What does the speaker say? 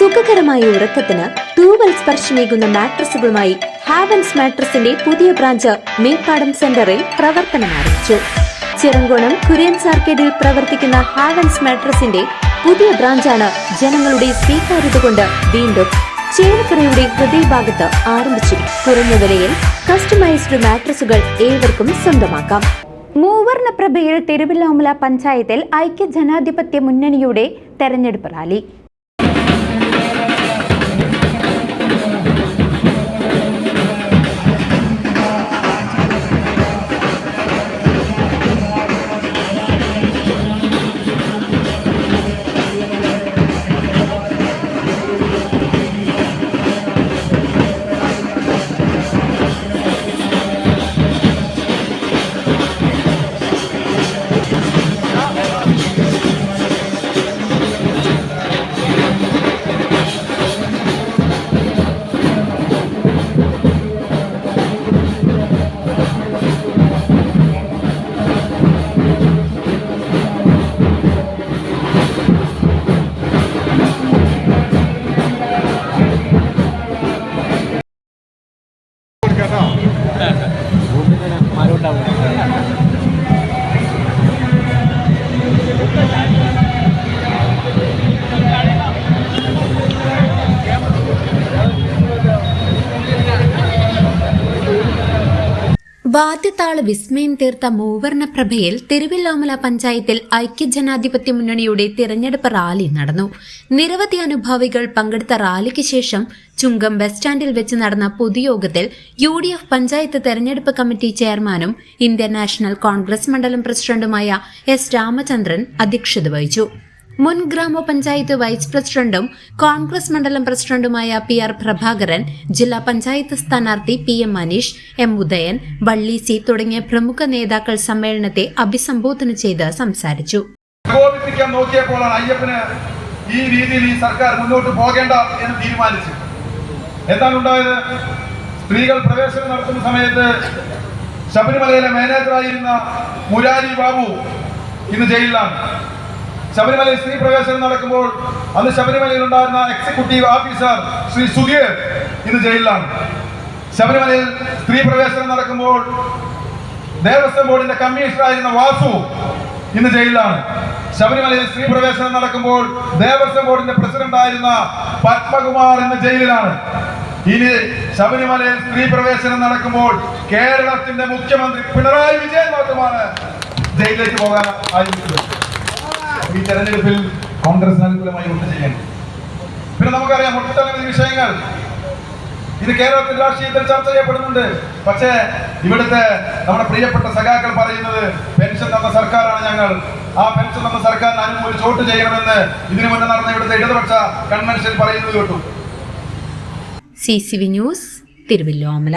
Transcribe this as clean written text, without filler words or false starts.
സുഖകരമായ ഉറക്കത്തിന് തൂവൽ സ്പർശമേകുന്ന മാട്രസുകളുമായി ഹാവൻസ് മാട്രസിന്റെ പുതിയ ബ്രാഞ്ച് മേപ്പാടം സെന്ററിൽ പ്രവർത്തനം ആരംഭിച്ചു. ചിറങ്കോണം കുര്യൻസ് ആർക്കേഡിൽ പ്രവർത്തിക്കുന്ന ഹാവൻസ് മാട്രസിന്റെ പുതിയ ബ്രാഞ്ചാണ് ജനങ്ങളുടെ സ്വീകാര്യത കൊണ്ട് വീണ്ടും ചേലക്കരയുടെ ഹൃദയഭാഗത്ത് ആരംഭിച്ചിരിക്കും. കുറഞ്ഞ വിലയിൽ കസ്റ്റമൈസ്ഡ് മാട്രസുകൾ ഏവർക്കും സ്വന്തമാക്കാം. മൂവർണ്ണ പ്രഭയിൽ തിരുവല്ലോമല പഞ്ചായത്തിൽ ഐക്യജനാധിപത്യ മുന്നണിയുടെ തെരഞ്ഞെടുപ്പ് റാലി. വാദ്യത്താള വിസ്മയം തീർത്ത മൂവർണ്ണ പ്രഭയിൽ തിരുവല്ലോമല പഞ്ചായത്തിൽ ഐക്യജനാധിപത്യ മുന്നണിയുടെ തിരഞ്ഞെടുപ്പ് റാലി നടന്നു. നിരവധി അനുഭാവികൾ പങ്കെടുത്ത റാലിക്ക് ശേഷം ചുങ്കം ബസ് സ്റ്റാൻഡിൽ വെച്ച് നടന്ന പൊതുയോഗത്തിൽ UDF പഞ്ചായത്ത് തെരഞ്ഞെടുപ്പ് കമ്മിറ്റി ചെയർമാനും ഇന്ത്യൻ നാഷണൽ കോൺഗ്രസ് മണ്ഡലം പ്രസിഡന്റുമായ S. രാമചന്ദ്രൻ അധ്യക്ഷത വഹിച്ചു. മുൻ ഗ്രാമപഞ്ചായത്ത് വൈസ് പ്രസിഡന്റും കോൺഗ്രസ് മണ്ഡലം പ്രസിഡന്റുമായ PR. പ്രഭാകരൻ, ജില്ലാ പഞ്ചായത്ത് സ്ഥാനാർത്ഥി PM. മനീഷ്, M. ഉദയൻ, വള്ളി C തുടങ്ങിയ പ്രമുഖ നേതാക്കൾ സമ്മേളനത്തെ അഭിസംബോധന ചെയ്ത് സംസാരിച്ചു. നോക്കിയപ്പോഴാണ് അയ്യപ്പന് ഈ രീതിയിൽ ഈ സർക്കാർ മുന്നോട്ട് പോകേണ്ട എന്ന് തീരുമാനിച്ചു. എന്താണ് ഉണ്ടായത്? സ്ത്രീകൾ പ്രവേശനം നടത്തുന്ന സമയത്ത് ശബരിമലയിലെ മാനേജറായിരുന്ന മുരാരി ബാബു ഇന്ന് ജയിലിലാണ്. ശബരിമലയിൽ സ്ത്രീ പ്രവേശനം നടക്കുമ്പോൾ അന്ന് ശബരിമലയിൽ ഉണ്ടായിരുന്ന എക്സിക്യൂട്ടീവ് ഓഫീസർ ശ്രീ സുധീർ ഇന്ന് ജയിലിലാണ്. ശബരിമലയിൽ സ്ത്രീ പ്രവേശനം നടക്കുമ്പോൾ ദേവസ്വം ബോർഡിന്റെ കമ്മീഷണറായിരുന്ന വാസു ഇന്ന് ജയിലിലാണ്. ശബരിമലയിൽ സ്ത്രീ പ്രവേശനം നടക്കുമ്പോൾ ദേവസ്വം ബോർഡിന്റെ പ്രസിഡന്റായിരുന്ന പത്മകുമാർ ഇന്ന് ജയിലിലാണ്. ഇനി ശബരിമലയിൽ സ്ത്രീ പ്രവേശനം നടക്കുമ്പോൾ കേരളത്തിന്റെ മുഖ്യമന്ത്രി പിണറായി വിജയൻ മാത്രമാണ് ജയിലിലേക്ക് പോകാൻ ആരംഭിച്ചത്. ഈ തെരഞ്ഞെടുപ്പിൽ കോൺഗ്രസിന് അനുകൂലമായി വോട്ട് ചെയ്യാൻ. പിന്നെ നമുക്കറിയാം ഒട്ടനവധി വിഷയങ്ങൾ ഇത് കേരളത്തിൽ രാഷ്ട്രീയത്തിൽ ചർച്ച ചെയ്യപ്പെടുന്നുണ്ട്. പക്ഷേ ഇവിടുത്തെ നമ്മുടെ പ്രിയപ്പെട്ട സഖാക്കൾ പറയുന്നത് പെൻഷൻ തന്ന സർക്കാരാണ് ഞങ്ങൾ, ആ പെൻഷൻ തന്ന സർക്കാരിന് അനുകൂലിച്ച് വോട്ട് ചെയ്യണമെന്ന് ഇതിനു മുന്നേ നടന്ന ഇവിടുത്തെ ഇടതുപക്ഷ കൺവെൻഷൻ പറയുന്നത് കേട്ടു. CCV news, Thiruvilwamala.